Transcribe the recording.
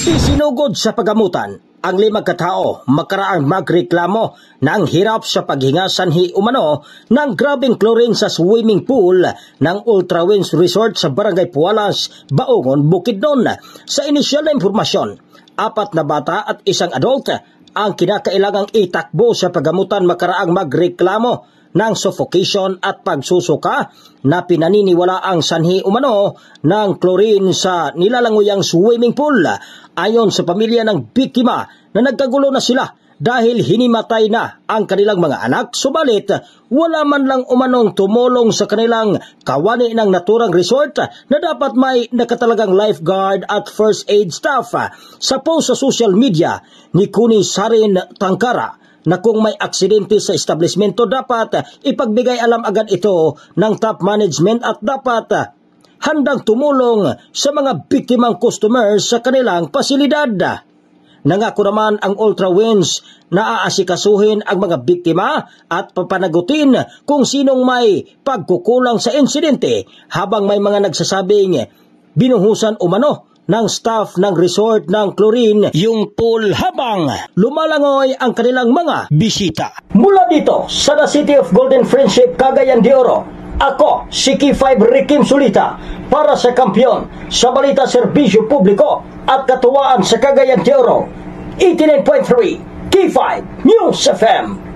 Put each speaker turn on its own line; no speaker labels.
Isinugod sa pagamutan ang 5 katao makaraang magreklamo na ang hirap sa paghinga sanhi umano ng grabing chlorine sa swimming pool ng Ultra Winds Resort sa Barangay Pualas, Baongon, Bukidnon. Sa inisyal na impormasyon, 4 na bata at 1 adult ang kinakailangang itakbo sa pagamutan makaraang magreklamo ng suffocation at pagsusuka na pinaniniwala ang sanhi umano ng chlorine sa nilalanguyang swimming pool. Ayon sa pamilya ng biktima na nagkagulo na sila dahil hinimatay na ang kanilang mga anak, subalit wala man lang umanong tumulong sa kanilang kawani ng naturang resort na dapat may nakatalagang lifeguard at first aid staff. Sa post sa social media ni Kuni Sarin Tangkara na kung may aksidente sa establishmento dapat ipagbigay alam agad ito ng top management at dapat handang tumulong sa mga biktimang customers sa kanilang pasilidad. Nangako naman ang Ultra Winds na aasikasuhin ang mga biktima at papanagutin kung sinong may pagkukulang sa insidente, habang may mga nagsasabing binuhusan umano ng staff ng resort ng chlorine yung pool habang lumalangoy ang kanilang mga bisita. Mula dito sa The City of Golden Friendship, Cagayan de Oro, ako si K5 Rikim Sulita para sa Kampiyon sa Balita Serbisyo Publiko at Katuwaan sa Cagayan de Oro, 89.3 K5 News FM.